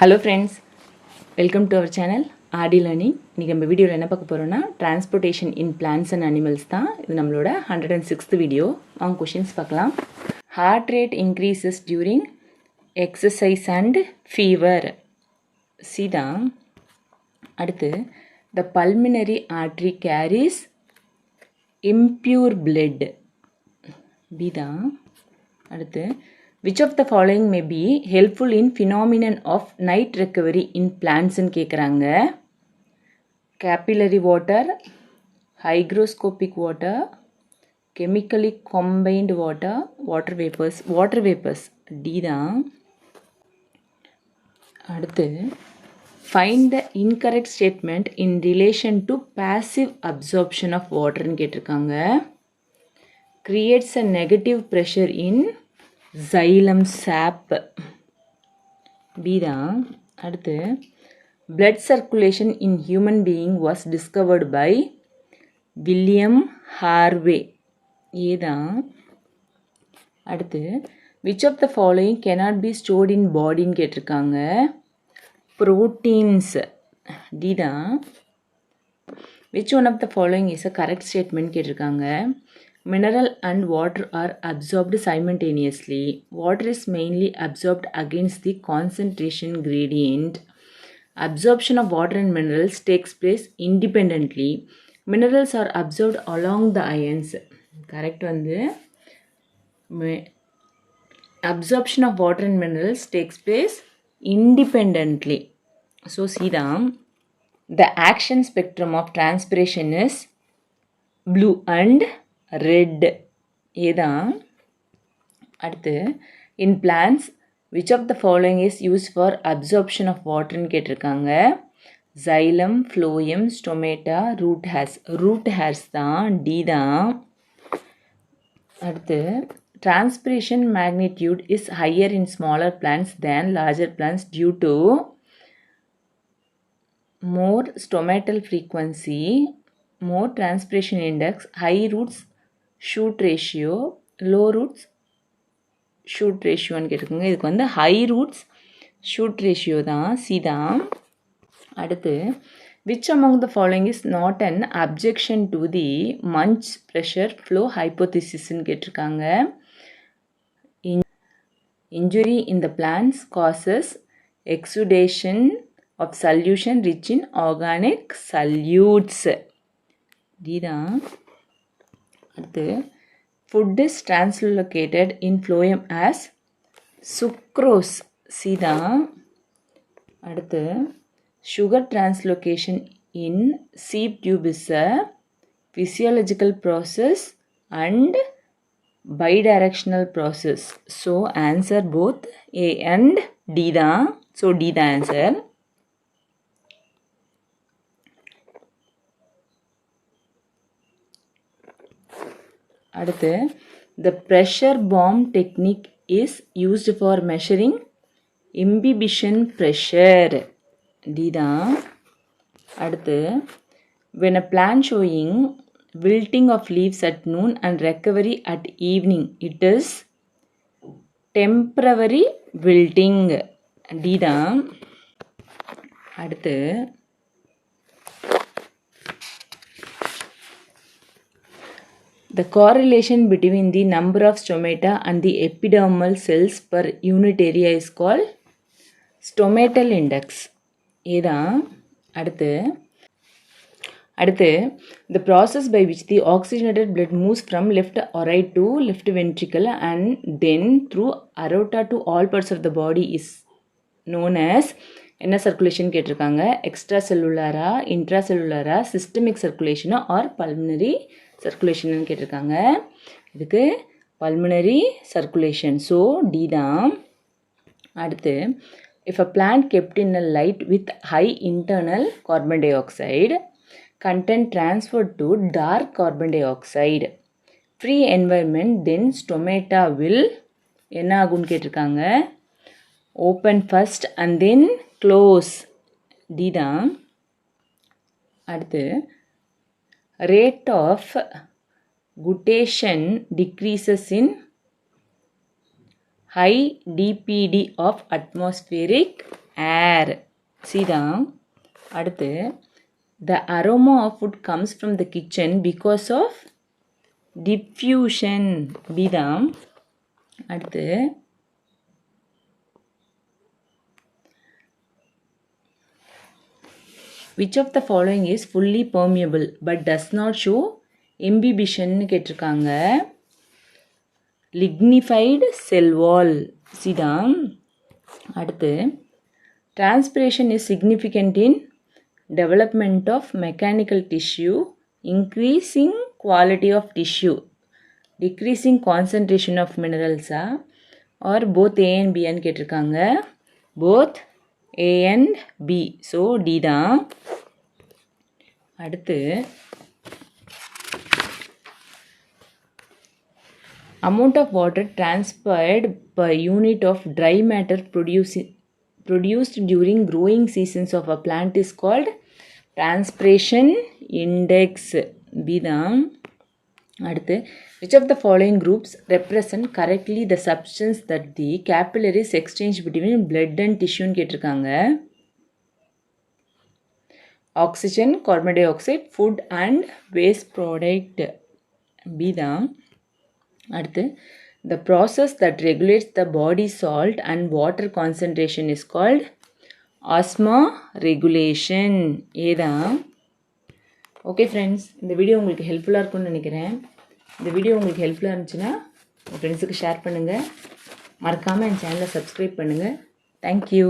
Hello friends, welcome to our channel Aadi learning. இன்றைக்கி நம்ம வீடியோவில் என்ன பார்க்க போகிறோன்னா transportation in plants and animals தான். இது நம்மளோட 106th வீடியோ. அவங்க கொஷின்ஸ் பார்க்கலாம். Heart rate increases during exercise and fever, C தான். அடுத்து the pulmonary artery carries impure blood, B தான். அடுத்து which of the following may be helpful in phenomenon of night recovery in plants ன்னு கேட்குறாங்க. capillary water, hygroscopic water, chemically combined water, water vapors, D தான். அடுத்து find the incorrect statement in relation to passive absorption of water ன்னு கேட்டிருக்காங்க. creates a negative pressure in xylem sap, B தான். அடுத்து blood circulation in human being was discovered by William Harvey, A தான். அடுத்து which of the following cannot be stored in body ன்னு கேட்டிருக்காங்க. proteins, D தான். which one of the following is a correct statement கேட்டிருக்காங்க. Mineral and water are absorbed simultaneously. Water is mainly absorbed against the concentration gradient. Absorption of water and minerals takes place independently. Minerals are absorbed along the ions. Correct வந்து absorption of water and minerals takes place independently. So see தான். The action spectrum of transpiration is blue and red, A தான். அடுத்து in plants which of the following is used for absorption of water ன்னு கேட்டிருக்காங்க. xylem, phloem, stomata, root hairs தான், D தான். அடுத்து transpiration magnitude is higher in smaller plants than larger plants due to more stomatal frequency, more transpiration index, high roots shoot ratio, low roots shoot ratio ன்னு கேட்டிருக்குங்க. இதுக்கு வந்து high roots shoot ratio தான், C தான். அடுத்து which among the following is not an objection to the Munch pressure flow hypothesis ன்னு கேட்டிருக்காங்க. Injury in the plants causes exudation of solution rich in organic solutes, D தான். அடுத்து food is translocated in phloem as sucrose, C தான். அடுத்து sugar translocation in seed tube is a physiological process and bidirectional process. So answer both A and D தான். So D the answer. அடுத்து the pressure bomb technique is used for measuring imbibition pressure, D தான். அடுத்து when a plant showing wilting of leaves at noon and recovery at evening, it is temporary wilting, D தான். அடுத்து the correlation between the number of stomata and the epidermal cells per unit area is called stomatal index, A தான். அடுத்து the process by which the oxygenated blood moves from left or right to left ventricle and then through aorta to all parts of the body is known as என்ன circulation கேட்டிருக்காங்க. Extra செல்லுலாரா, இன்ட்ரா செல்லுலாரா, systemic சர்க்குலேஷனா or pulmonary circulation கேட்டிருக்காங்க. இதுக்கு pulmonary circulation, so D தான். அடுத்து if a plant kept in a light with high internal carbon dioxide content transferred to dark carbon dioxide free environment, then stomata will என்ன ஆகும்னு கேட்டிருக்காங்க. open first and then close, D தான். அடுத்து rate of guttation decreases in high DPD of atmospheric air. C தான். அடுத்து the aroma of food comes from the kitchen because of diffusion. B தான். அடுத்து which of the following is fully permeable but does not show imbibition கேட்டிருக்காங்க. lignified cell wall. C தான். அடுத்து transpiration is significant in development of mechanical tissue, increasing quality of tissue, decreasing concentration of minerals or both A and B ன்னு கேட்டிருக்காங்க. both A and B. So D தான். அடுத்து amount of water transpired per unit of dry matter produced during growing seasons of a plant is called transpiration index. B தான். அடுத்து which of the following groups represent correctly the substance that the capillaries exchange between blood and tissue ன்னு கேட்டிருக்காங்க. Oxygen, carbon dioxide, food and waste product. B தான். அடுத்து the process that regulates the body salt and water concentration is called osmoregulation. ஏ தான். Okay friends, இந்த video உங்களுக்கு ஹெல்ப்ஃபுல்லாக இருக்கும்னு நினைக்கிறேன். இந்த வீடியோ உங்களுக்கு ஹெல்ப்ஃபுல்லாக இருந்துச்சுன்னா உங்கள் ஃப்ரெண்ட்ஸுக்கு ஷேர் பண்ணுங்கள். மறக்காமல் என் சேனலை சப்ஸ்கிரைப் பண்ணுங்கள். தேங்க்யூ.